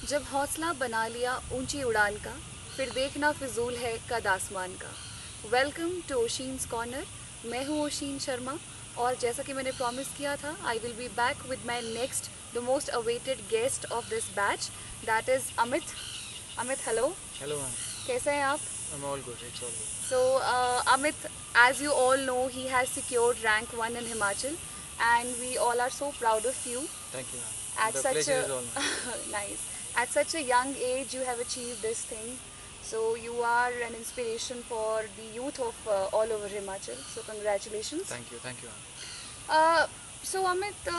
जब हौसला बना लिया ऊंची उड़ान का, फिर देखना फिजूल है कद आसमान का। Welcome to Oshin's corner. मैं हूँ ओशीन शर्मा, और जैसा कि मैंने प्रॉमिस किया था, I will be back with my next the most awaited guest of this batch, that is Amit. Amit, hello. Hello, ma'am. कैसे हैं आप? I'm all good. It's all good. So, Amit, as you all know, he has secured rank 1 in Himachal, and we all are so proud of you. Thank you, ma'am. At The such pleasure a is all mine. nice, at such a young age, you have achieved this thing. So you are an inspiration for the youth of all over Himachal. So congratulations. Thank you, ma'am. Uh, so Amit,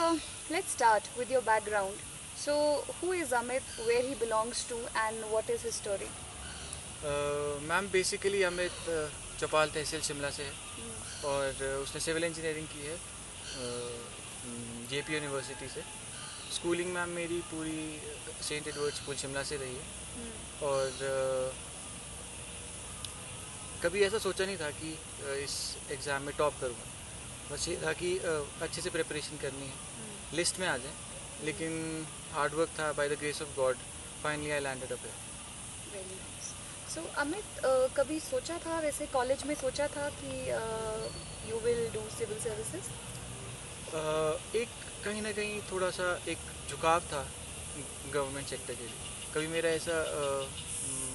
let's start with your background. So who is Amit? Where he belongs to, and what is his story? Ma'am basically Amit Chaupal tehsil Shimla से है और उसने civil engineering की है JP university से। Schooling ma'am मेरी पूरी Saint Edward school Shimla से रही है और कभी ऐसा सोचा नहीं था कि इस एग्ज़ाम में टॉप करूँगा। बस ये था कि अच्छे से प्रिपरेशन करनी है, लिस्ट में आ जाए, लेकिन हार्ड वर्क था। By the grace of God finally I landed up here. Very nice. So Amit, कभी सोचा था, वैसे कॉलेज में सोचा था कि you will do civil services? एक कहीं ना कहीं थोड़ा सा एक झुकाव था गवर्नमेंट सेक्टर के लिए। कभी मेरा ऐसा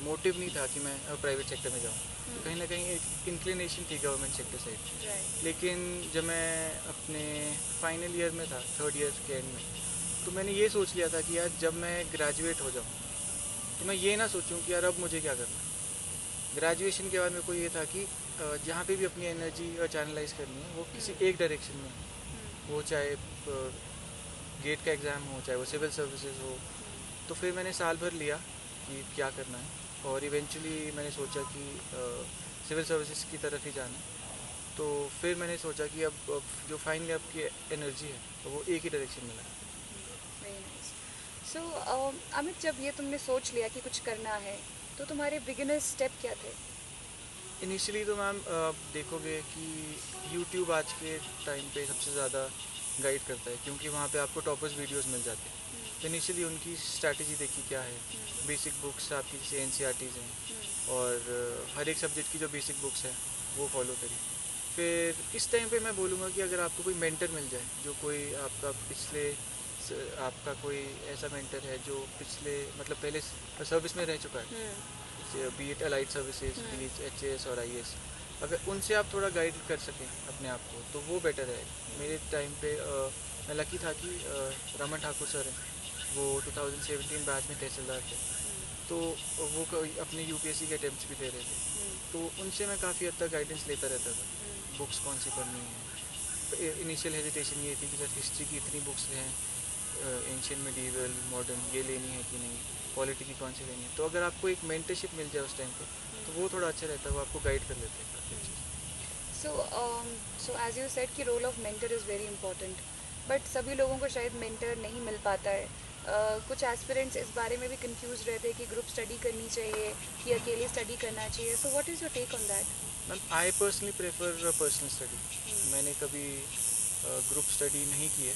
मोटिव नहीं था कि मैं प्राइवेट सेक्टर में जाऊँ। तो कहीं ना कहीं एक इंक्लिनेशन थी गवर्नमेंट सेक्टर साइड। लेकिन जब मैं अपने फाइनल ईयर में था, थर्ड ईयर के एंड में, तो मैंने ये सोच लिया था कि यार जब मैं ग्रेजुएट हो जाऊँ तो मैं ये ना सोचूं कि यार अब मुझे क्या करना है। ग्रेजुएशन के बाद मेरे को ये था कि जहाँ पे भी अपनी एनर्जी चैनलाइज करनी है वो किसी एक डायरेक्शन में हो, वो चाहे गेट का एग्ज़ाम हो, चाहे वो सिविल सर्विसेज हो। तो फिर मैंने साल भर लिया कि क्या करना है, और इवेंचुअली मैंने सोचा कि सिविल सर्विसेज की तरफ ही जाना है। तो फिर मैंने सोचा कि अब जो फाइनली आपकी एनर्जी है तो वो एक ही डायरेक्शन में लगा। सो अमित, जब ये तुमने सोच लिया कि कुछ करना है, तो तुम्हारे बिगिनर स्टेप क्या थे? इनिशियली तो मैम देखोगे कि YouTube आज के टाइम पे सबसे ज़्यादा गाइड करता है, क्योंकि वहाँ पे आपको टॉपर्स वीडियोस मिल जाते हैं। तो इनिशियली उनकी स्ट्रैटेजी देखी क्या है। बेसिक बुक्स आपकी जैसे NCERTs हैं, और हर एक सब्जेक्ट की जो बेसिक बुक्स हैं वो फॉलो करी। फिर इस टाइम पे मैं बोलूँगा कि अगर आपको कोई मेंटर मिल जाए, जो कोई आपका कोई ऐसा मेंटर है जो पिछले मतलब पहले सर्विस में रह चुका है, B it allied services, B it HAS और IAS, अगर उनसे आप थोड़ा गाइड कर सकें अपने आप को तो वो बेटर है। मेरे टाइम पे मैं लकी था कि रमन ठाकुर सर हैं, वो 2017 बैच में तहसीलदार थे, तो वो अपने UPSC के अटेम्प्ट्स भी दे रहे थे। तो उनसे मैं काफ़ी हद तक गाइडेंस लेता रहता था, बुक्स कौन सी पढ़नी है। तो इनिशियल हेजिटेशन ये थी कि सर हिस्ट्री की इतनी बुक्स हैं, एंशियंट मिडीवल मॉडर्न, ये लेनी है कि नहीं, पॉलिटी की कौन सी लेनी है। तो अगर आपको एक मेंटरशिप मिल जाए उस टाइम पे तो वो थोड़ा अच्छा रहता है, वो आपको गाइड कर लेते हैं। सो एज यू सेड कि role of mentor is very important, but सभी लोगों को शायद मेंटर नहीं मिल पाता है। कुछ एस्पिरेंट्स इस बारे में भी कंफ्यूज रहते हैं कि ग्रुप स्टडी करनी चाहिए कि अकेले स्टडी करना चाहिए। So what is your take on that? Ma'am I personally prefer personal study. मैंने कभी ग्रुप स्टडी नहीं की है,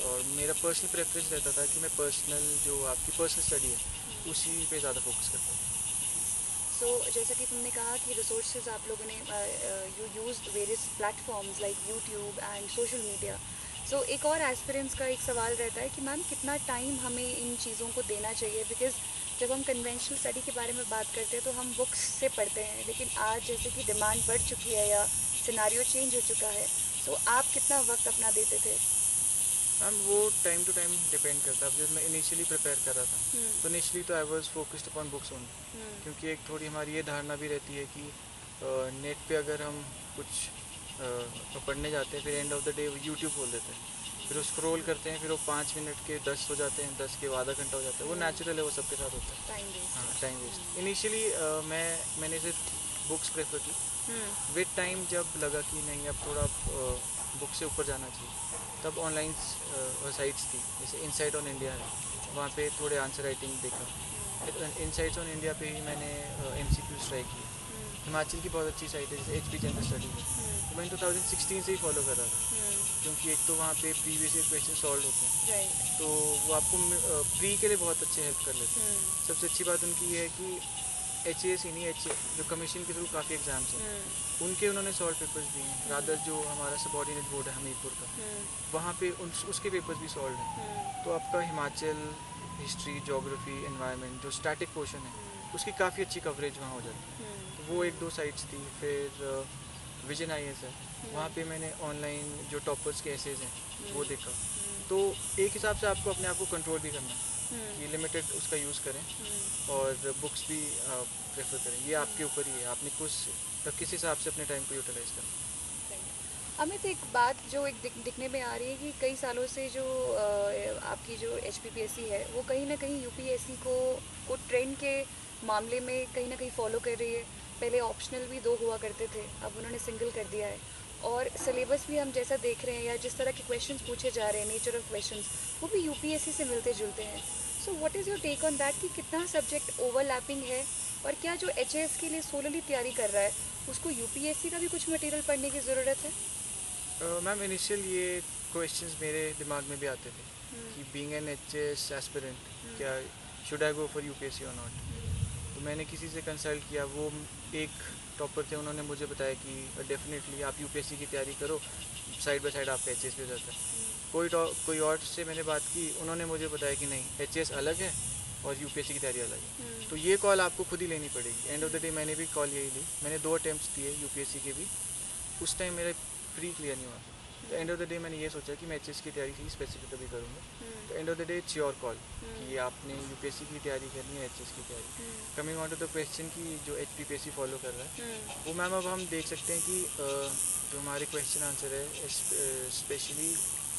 और मेरा पर्सनल प्रेफरेंस रहता था कि मैं पर्सनल जो आपकी पर्सनल स्टडी है उसी पे ज़्यादा फोकस करता हूँ। सो जैसा कि तुमने कहा कि रिसोर्सेज आप लोगों ने you use various platforms like YouTube and social media. So एक और एस्पिरेंट्स का एक सवाल रहता है कि मैम कितना टाइम हमें इन चीज़ों को देना चाहिए, बिकॉज जब हम कन्वेंशनल स्टडी के बारे में बात करते हैं तो हम बुक्स से पढ़ते हैं, लेकिन आज जैसे कि डिमांड बढ़ चुकी है या सिनारियो चेंज हो चुका है, सो आप कितना वक्त अपना देते थे? मैम वो टाइम टू टाइम डिपेंड करता है। अब जब मैं इनिशियली प्रिपेयर कर रहा था तो इनिशियली तो I was focused upon books only, क्योंकि एक थोड़ी हमारी ये धारणा भी रहती है कि नेट पे अगर हम कुछ पढ़ने जाते हैं फिर and of the day YouTube खोल देते हैं, फिर वो स्क्रॉल करते हैं, फिर वो 5 मिनट के 10 हो जाते हैं, 10 के आधा घंटा हो जाता है। वो नेचुरल है, वो सबके साथ होता है। Time waste. हाँ, टाइम वेस्ट। इनिशियली मैंने सिर्फ बुक्स प्रेफर की। विद टाइम जब लगा कि नहीं अब थोड़ा बुक से ऊपर जाना चाहिए, तब ऑनलाइन साइट्स थी जैसे इनसाइट ऑन इंडिया है, वहाँ पे थोड़े आंसर राइटिंग देखा। फिर इनसाइट्स ऑन इंडिया पे ही मैंने MCQs ट्राई किए, हिमाचल की बहुत अच्छी साइट है जैसे HP जनरल स्टडी है, तो मैंने 2016 से ही फॉलो कर रहा था, क्योंकि एक तो वहाँ पे प्रीवियस ईयर क्वेश्चन सॉल्व होते हैं, राइट। तो वो आपको प्री के लिए बहुत अच्छे हेल्प कर लेते हैं। सबसे अच्छी बात उनकी ये है कि HAS ही नहीं, जो कमीशन के थ्रू काफ़ी एग्ज़ाम्स हैं उनके उन्होंने सॉल्व पेपर्स दिए हैं। रादर जो हमारा सबॉर्डिनेट बोर्ड है हमीरपुर का, वहाँ पे उसके पेपर्स भी सॉल्व हैं। तो आपका हिमाचल हिस्ट्री, ज्योग्राफी, एनवायरनमेंट जो स्टैटिक पोर्शन है उसकी काफ़ी अच्छी कवरेज वहाँ हो जाती है। तो वो एक दो साइट्स थी। फिर विजन IAS है, वहाँ पे मैंने ऑनलाइन जो टॉपर्स के एसेज हैं वो देखा। तो एक हिसाब से आपको अपने आप को कंट्रोल भी करना है कि लिमिटेड उसका यूज़ करें और बुक्स भी प्रेफर करें। ये आपके ऊपर ही है, आपने किस हिसाब से अपने टाइम को यूटिलाइज करना। अमित, एक बात जो एक दिखने में आ रही है कि कई सालों से जो आपकी जो HPPSC है वो कहीं ना कहीं UPSC को ट्रेंड के मामले में कहीं ना कहीं फॉलो कर रही है। पहले ऑप्शनल भी 2 हुआ करते थे, अब उन्होंने सिंगल कर दिया है, और सिलेबस भी हम जैसा देख रहे हैं या जिस तरह के क्वेश्चंस पूछे जा रहे हैं, नेचर ऑफ क्वेश्चंस, वो भी UPSC से मिलते जुलते हैं। So what is your take on that कि कितना सब्जेक्ट ओवरलैपिंग है, और क्या जो HAS के लिए सोलली तैयारी कर रहा है उसको UPSC का भी कुछ मटेरियल पढ़ने की ज़रूरत है? मैम इनिशियल ये क्वेश्चंस मेरे दिमाग में भी आते थे कि बीइंग एन HAS एस्पिरेंट क्या should I go for UPSC और नॉट। तो मैंने किसी से कंसल्ट किया, वो एक टॉपर थे, उन्होंने मुझे बताया कि डेफिनेटली आप UPSC की तैयारी करो, साइड बाय साइड आपका HAS भी रहता है। कोई और से मैंने बात की, उन्होंने मुझे बताया कि नहीं, HAS अलग है और UPSC की तैयारी अलग है। तो ये कॉल आपको खुद ही लेनी पड़ेगी। एंड ऑफ द डे मैंने भी कॉल यही ली। मैंने 2 अटैम्प्ट्स दिए UPSC के भी, उस टाइम मेरा प्री क्लियर नहीं हुआ। तो एंड ऑफ द डे मैंने ये सोचा कि मैं HAS की तैयारी ही स्पेसिफिकली करूँगा। तो and of the day it's your call कि आपने UPSC की तैयारी करनी है, HAS की तैयारी। Coming on to the question कि जो HPPSC फॉलो कर रहा है, वो मैम अब हम देख सकते हैं कि जो हमारे क्वेश्चन आंसर है स्पेशली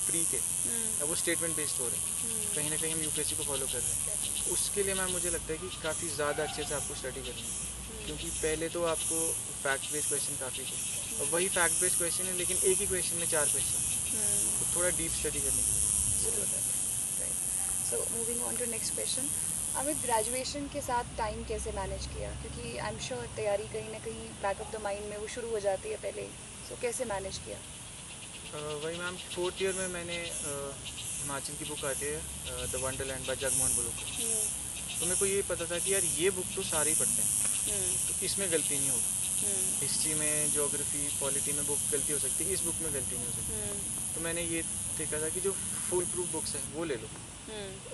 प्री के, वो स्टेटमेंट बेस्ड हो रहे हैं। कहीं ना कहीं हम UPSC को फॉलो कर रहे हैं। उसके लिए मैम मुझे लगता है कि काफ़ी ज़्यादा अच्छे से आपको स्टडी करनी है, क्योंकि पहले तो आपको फैक्ट बेस्ड क्वेश्चन काफ़ी थे, और वही फैक्ट बेस्ड क्वेश्चन है लेकिन एक ही क्वेश्चन में 4 क्वेश्चन, तो थोड़ा डीप स्टडी करने की ज़रूरत है। So moving on to next question, Amit, graduation के साथ टाइम कैसे मैनेज किया? क्योंकि आई एम श्योर तैयारी कहीं ना कहीं बैक ऑफ द माइंड में वो शुरू हो जाती है पहले, सो कैसे मैनेज किया? वही मैम 4th ईयर में मैंने हिमाचल की बुक आती है द वंडरलैंड बाय जगमोहन बलूकर। तो मेरे को ये पता था कि यार ये बुक तो सारे ही पढ़ते हैं, तो इसमें गलती नहीं होगी। हिस्ट्री में, ज्योग्राफी, पॉलिटी में बुक गलती हो सकती है, इस बुक में गलती नहीं हो सकती। तो मैंने ये देखा था कि जो फुल प्रूफ बुक्स हैं वो ले लो।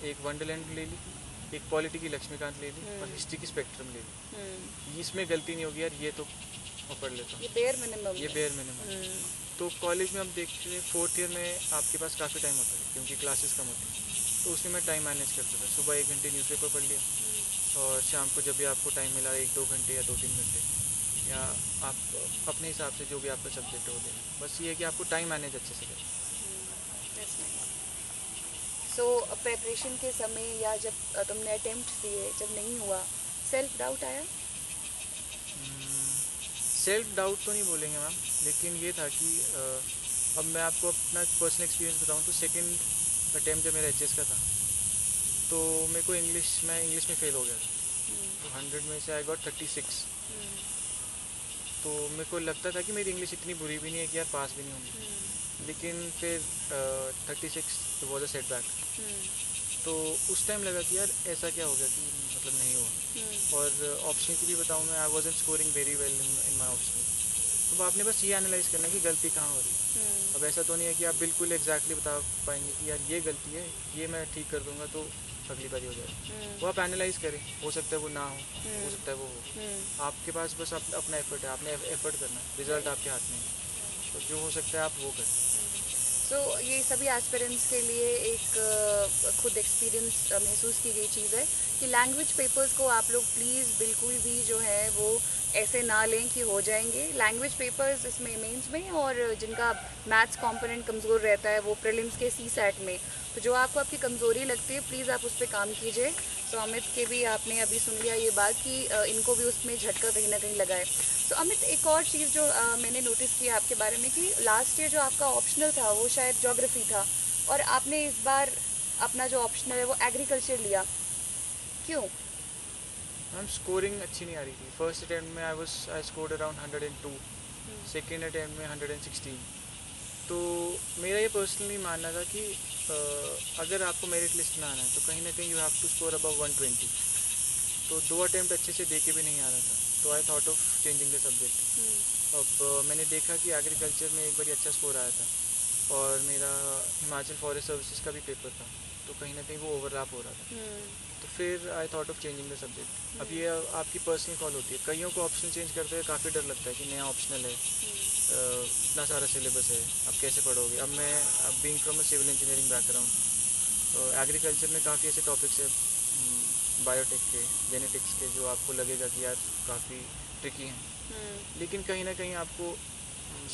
एक वंडरलैंड ले ली, एक पॉलिटी की लक्ष्मीकांत ले ली, और हिस्ट्री की स्पेक्ट्रम ले ली। इसमें गलती नहीं होगी यार, ये तो पढ़ लेता हूँ, ये बेयर मिनिमम। ये बेयर मिनिमम। तो कॉलेज में अब देखते हैं 4th ईयर में आपके पास काफ़ी टाइम होता है क्योंकि क्लासेस कम होती हैं, तो उसमें मैं टाइम मैनेज करता था। सुबह 1 घंटे न्यूज़पेपर पढ़ लिया, और शाम को जब भी आपको टाइम मिला 1-2 घंटे या 2-3 घंटे, या आप अपने हिसाब से जो भी आपका सब्जेक्ट हो देना। बस ये है कि आपको टाइम मैनेज अच्छे से करें। सो प्रेपरेशन के समय या जब तुमने अटेम्प्ट दिए, जब नहीं हुआ, सेल्फ डाउट आया? सेल्फ डाउट तो नहीं बोलेंगे मैम, लेकिन ये था कि अब मैं आपको अपना पर्सनल एक्सपीरियंस बताऊं तो सेकंड अटेम्प्ट जब मेरा HAS का था, तो मेरे को इंग्लिश में फ़ेल हो गया था। तो 100 में से आई गॉट 36। तो मेरे को लगता था कि मेरी इंग्लिश इतनी बुरी भी नहीं है कि यार पास भी नहीं होंगी, लेकिन फिर 36 वॉज अ सेटबैक। तो उस टाइम लगा कि यार ऐसा क्या हो गया कि मतलब नहीं हुआ। और ऑप्शन की भी बताऊँ मैं, आई wasn't scoring very well in my option. तो आपने बस ये एनालाइज करना है कि गलती कहाँ हो रही है। अब ऐसा तो नहीं है कि आप बिल्कुल एग्जैक्टली बता पाएंगे कि यार ये गलती है, ये मैं ठीक कर दूंगा तो अगली बारी हो जाएगा। वो आप एनालाइज करें, हो सकता है वो ना हो सकता है वो हो। आपके पास बस अपना एफर्ट है, आपने एफर्ट करना है, रिजल्ट आपके हाथ में है, तो जो हो सकता है आप वो करें। सो ये सभी एस्पिरेंट्स के लिए एक खुद एक्सपीरियंस महसूस की गई चीज़ है कि लैंग्वेज पेपर्स को आप लोग प्लीज़ बिल्कुल भी जो है वो ऐसे ना लें कि हो जाएंगे। लैंग्वेज पेपर्स इसमें मेंस में, और जिनका मैथ्स कंपोनेंट कमज़ोर रहता है वो प्रीलिम्स के CSAT में। तो जो आपको आपकी कमज़ोरी लगती है प्लीज़ आप उस पर काम कीजिए। तो अमित के भी आपने अभी सुन लिया ये बात कि इनको भी उसमें झटका कहीं ना कहीं लगाए। तो अमित, एक और चीज़ जो मैंने नोटिस किया आपके बारे में कि लास्ट ईयर जो आपका ऑप्शनल था वो शायद ज्योग्राफी था, और आपने इस बार अपना जो ऑप्शनल है वो एग्रीकल्चर लिया, क्यों? मैम स्कोरिंग अच्छी नहीं आ रही थी। फर्स्ट अटेम्प्ट में I scored around 102, second attempt में 116। तो मेरा ये पर्सनली मानना था कि अगर आपको मेरिट लिस्ट में आना है तो कहीं ना कहीं you have to score above 120। तो 2 अटेम्प्ट अच्छे से दे के भी नहीं आ रहा था, तो I thought of changing the subject. अब मैंने देखा कि एग्रीकल्चर में एक बार अच्छा स्कोर आया था और मेरा हिमाचल फॉरेस्ट सर्विसेज का भी पेपर था, तो कहीं ना कहीं वो ओवरलैप हो रहा था। तो फिर I thought of changing the subject. अब ये आपकी पर्सनल कॉल होती है। कईयों को ऑप्शन चेंज करते हुए काफ़ी डर लगता है कि नया ऑप्शनल है, इतना सारा सिलेबस है, अब कैसे पढ़ोगे। अब मैं being from a civil engineering background, agriculture में काफ़ी ऐसे टॉपिक्स है बायोटेक के, जेनेटिक्स के, जो आपको लगेगा कि यार काफ़ी ट्रिकी हैं, लेकिन कहीं ना कहीं आपको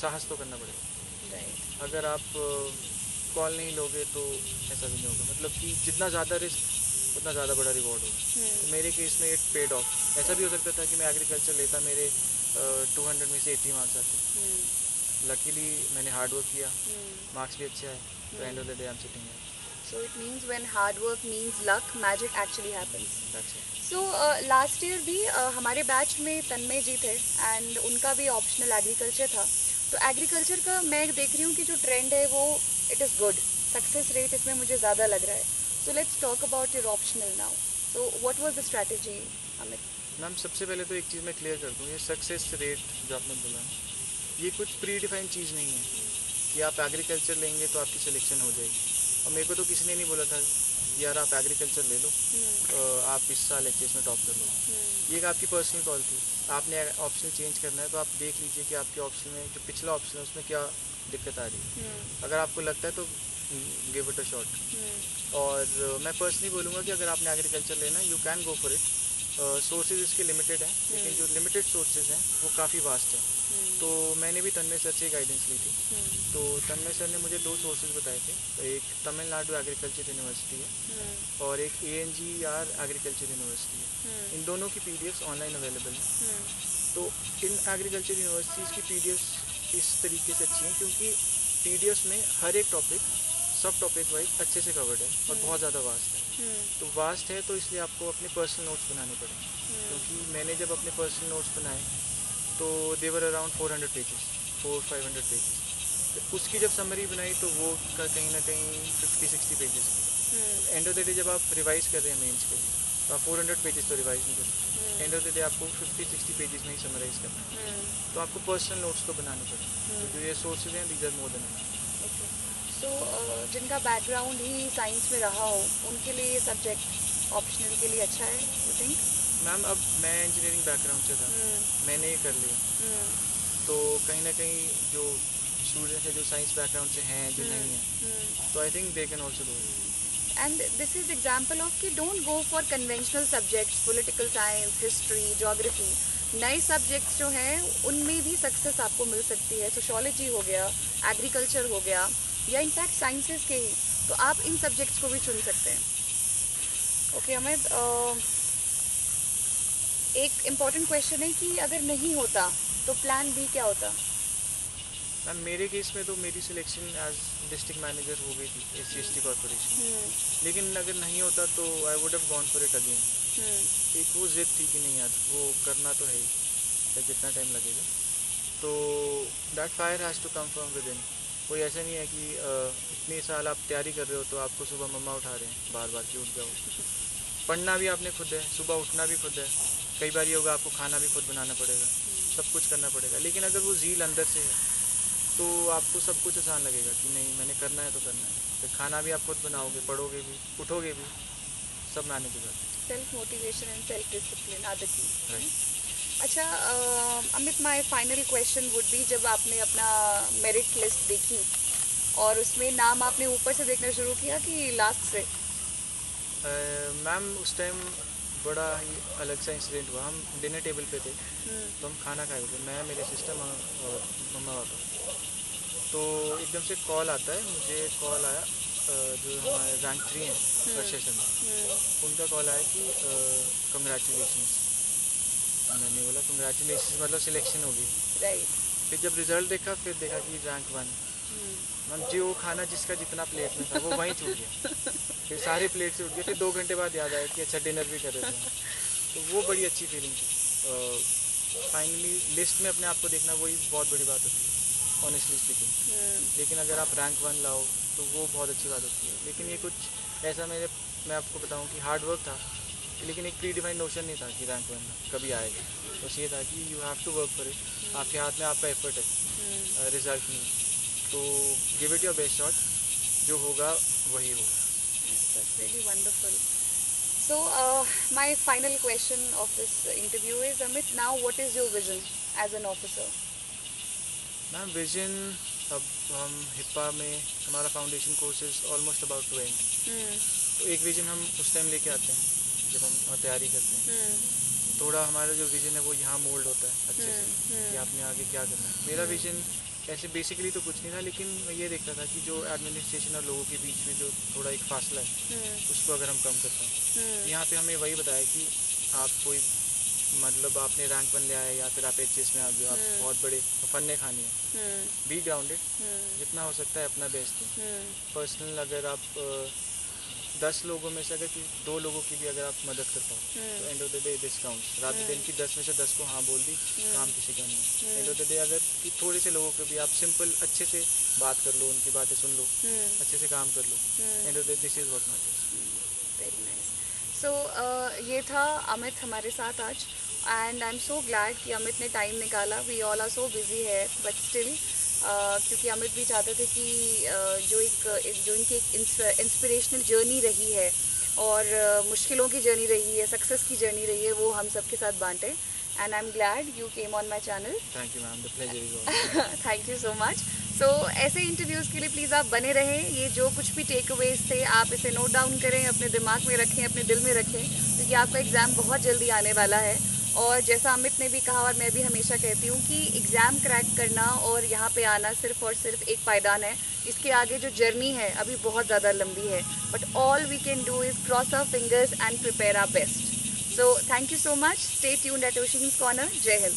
साहस तो करना पड़ेगा। अगर आप कॉल नहीं लोगे तो ऐसा भी नहीं होगा, मतलब कि जितना ज़्यादा रिस्क उतना ज़्यादा बड़ा रिवॉर्ड होगा। तो मेरे केस में इट पेड ऑफ। ऐसा भी हो सकता था कि मैं एग्रीकल्चर लेता, मेरे 200 में से 80 मार्क्स आते। लकीली मैंने हार्ड वर्क किया, मार्क्स भी अच्छे आए, तो and of the day I am sitting here. So it means when hard work means luck, magic actually happens. That's it. So last year भी हमारे बैच में तन्मय जी थे एंड उनका भी ऑप्शनल एग्रीकल्चर था। तो एग्रीकल्चर का मैं देख रही हूँ कि जो ट्रेंड है वो it is good, success rate इसमें मुझे ज़्यादा लग रहा है। So let's talk about your optional now. So what was the strategy Amit? Ma'am सबसे पहले तो एक चीज़ मैं क्लियर कर दूँ, ये सक्सेस रेट जो आपने बोला, ये कुछ प्री डिफाइंड चीज़ नहीं है कि आप एग्रीकल्चर लेंगे तो आपकी सिलेक्शन हो जाएगी। और मेरे को तो किसी ने नहीं बोला था यार आप एग्रीकल्चर ले लो, आप इस साल एचएस में टॉप कर लो। ये एक आपकी पर्सनल कॉल थी। आपने ऑप्शन चेंज करना है तो आप देख लीजिए कि आपके ऑप्शन में जो पिछला ऑप्शन है उसमें क्या दिक्कत आ रही है। अगर आपको लगता है तो गिव इट अ शॉट। और मैं पर्सनली बोलूँगा कि अगर आपने एग्रीकल्चर लेना है, you can go for it. Sources इसके लिमिटेड हैं, लेकिन जो लिमिटेड सोर्सेज हैं वो काफ़ी वास्ट हैं। तो मैंने भी तन्मय सर से गाइडेंस ली थी। तो तन्मय सर ने मुझे 2 सोर्सेज बताए थे, एक तमिलनाडु एग्रीकल्चर यूनिवर्सिटी है और एक ANGR एग्रीकल्चर यूनिवर्सिटी है। इन दोनों की पीडीएफ्स ऑनलाइन अवेलेबल हैं। तो इन एग्रीकल्चर यूनिवर्सिटीज़ की पीडीएफ्स इस तरीके से अच्छी हैं क्योंकि पीडीएफ्स में हर एक टॉपिक सब टॉपिक वाइज अच्छे से कवर्ड है और बहुत ज़्यादा वास्ट है। तो वास्ट है तो इसलिए आपको अपने पर्सनल नोट्स बनाने पड़ेंगे, क्योंकि मैंने जब अपने पर्सनल नोट्स बनाए तो देवर अराउंड 400 पेजेस, 400-500 पेजेस। तो उसकी जब समरी बनाई तो वो कहीं ना कहीं 50-60 पेजेस की। एंड ऑफ द डे जब आप रिवाइज कर रहे हैं मेंस के लिए तो आप 400 पेजेस तो रिवाइज नहीं कर सकते। एंड ऑफ द डे आपको 50-60 पेजेस में ही समराइज करना है। तो आपको पर्सनल नोट्स तो बनाने पड़ेंगे। तो जो ये सोर्सेज हैं these are more than enough. तो जिनका बैकग्राउंड ही साइंस में रहा हो उनके लिए ये सब्जेक्ट ऑप्शनल के लिए अच्छा है यू थिंक? मैम अब मैं इंजीनियरिंग बैकग्राउंड से था, मैंने ये कर लिया, तो कहीं ना कहीं जो स्टूडेंट्स हैं जो साइंस बैकग्राउंड से हैं जो नहीं हैं, तो I think they can also do it. And this is example of कि don't go for conventional subjects, political science, history, geography. नए सब्जेक्ट्स जो हैं उनमें भी सक्सेस आपको मिल सकती है। सोशोलॉजी हो गया, एग्रीकल्चर हो गया, या इनफैक्ट साइंसेस के ही, तो आप इन सब्जेक्ट्स को भी चुन सकते हैं। ओके अमित, एक इम्पॉर्टेंट क्वेश्चन है कि अगर नहीं होता तो प्लान बी क्या होता? मैम मेरे केस में तो मेरी सिलेक्शन एज डिस्ट्रिक्ट मैनेजर हो गई थी SC/ST कॉरपोरेशन, लेकिन अगर नहीं होता तो I would have gone for it again. एक वो जिद थी कि नहीं यार वो करना तो है ही, चाहे जितना टाइम लगेगा। तो that fire has to come from within. कोई ऐसा नहीं है कि इतने साल आप तैयारी कर रहे हो तो आपको सुबह मम्मा उठा रहे हैं बार बार कि उठ जाओ। पढ़ना भी आपने खुद है, सुबह उठना भी खुद है, कई बार ये होगा आपको खाना भी खुद बनाना पड़ेगा, सब कुछ करना पड़ेगा। लेकिन अगर वो ज़ील अंदर से है तो आपको सब कुछ आसान लगेगा कि नहीं मैंने करना है तो करना है। फिर खाना भी आप खुद बनाओगे, पढ़ोगे भी, उठोगे भी, सब मैनेज हो जाता है। Self motivation and self discipline are the key. Right. अच्छा Amit, my final question would be, जब आपने अपना मेरिट लिस्ट देखी और उसमें नाम आपने ऊपर से देखना शुरू किया कि लास्ट से? मैम उस टाइम बड़ा ही अलग सा इंसिडेंट हुआ। हम डिनर टेबल पे थे, तो हम खाना खा रहे थे, मैं, मेरे सिस्टर और मम्मा पापा। तो एकदम से कॉल आता है, मुझे कॉल आया, जो हमारे रैंक 3 हैं हर्षा शर्मा, उनका कॉल आया कि कंग्रेचुलेशंस। मैंने बोला कंग्रेचुलेशंस मतलब सिलेक्शन हो गई। राइट। फिर जब रिजल्ट देखा फिर देखा कि रैंक 1। मैम जो खाना जिसका जितना प्लेट में था वो वहीं छूट गया, फिर सारे प्लेट से उठ गए। फिर 2 घंटे बाद याद आया कि अच्छा डिनर भी कर रहे थे। तो वो बड़ी अच्छी फीलिंग थी। फाइनली लिस्ट में अपने आप को देखना वही बहुत बड़ी बात होती है, ऑनेस्टली स्पीकिंग। लेकिन अगर आप रैंक 1 लाओ तो वो बहुत अच्छी बात होती है। लेकिन ये कुछ ऐसा मैं आपको बताऊं कि हार्ड वर्क था, लेकिन एक प्री डिफाइंड नोशन नहीं था कि रैंक 1 कभी आएगा। बस ये था कि you have to work for it, आपके हाथ में आपका एफर्ट है, रिजल्ट नहीं। तो give it your best shot, जो होगा वही होगा। That's really wonderful. So, my final question of this interview is, Amit, now what is your vision as an officer? Ma'am vision, अब हम हिप्पा में हमारा foundation course is almost about to end. Hmm. तो एक विजन हम उस time लेके आते हैं जब हम तैयारी करते हैं। Hmm. थोड़ा हमारा जो विज़न है वो यहाँ मोल्ड होता है अच्छे से कि आपने आगे क्या करना है। मेरा विज़न ऐसे बेसिकली तो कुछ नहीं था, लेकिन मैं ये देखता था कि जो एडमिनिस्ट्रेशन और लोगों के बीच में जो थोड़ा एक फासला है उसको अगर हम कम कर पाएँ। यहाँ पे हमें वही बताया कि आप कोई मतलब आपने रैंक 1 लिया है या फिर आप एचएस में आ गए, आप बहुत बड़े फन्ने खाने हैं, बी ग्राउंडेड, जितना हो सकता है अपना बेस्ट दें। पर्सनल अगर आप 10 लोगों में से अगर 2 लोगों की भी अगर आप मदद कर पाओ तो and of the day this counts, रात दिन की 10 में से 10 को हाँ बोल दी, काम किसी का नहीं है। एंड ऑफ द डे अगर कि थोड़े से लोगों को भी आप सिंपल अच्छे से बात कर लो, उनकी बातें सुन लो, अच्छे से काम कर लो, end of the day this is what matters. Very nice. So ये था अमित हमारे साथ आज, and I am so glad कि अमित ने टाइम निकाला। We all are so busy है, बट स्टिल क्योंकि अमित भी चाहते थे कि जो इनकी एक इंस्पिरेशनल जर्नी रही है और मुश्किलों की जर्नी रही है, सक्सेस की जर्नी रही है, वो हम सबके साथ बांटे। And I am glad you came on my channel. Thank you ma'am, the pleasure is all. Thank you so much. So ऐसे इंटरव्यूज़ के लिए प्लीज़ आप बने रहें। ये जो कुछ भी टेक अवेज थे आप इसे नोट डाउन करें, अपने दिमाग में रखें, अपने दिल में रखें, क्योंकि आपका एग्ज़ाम बहुत जल्दी आने वाला है। और जैसा अमित ने भी कहा और मैं भी हमेशा कहती हूँ कि एग्ज़ाम क्रैक करना और यहाँ पे आना सिर्फ और सिर्फ एक पायदान है। इसके आगे जो जर्नी है अभी बहुत ज़्यादा लंबी है, but all we can do is cross our fingers and prepare our best. So thank you so much. Stay tuned at Oshin's corner. जय हिंद।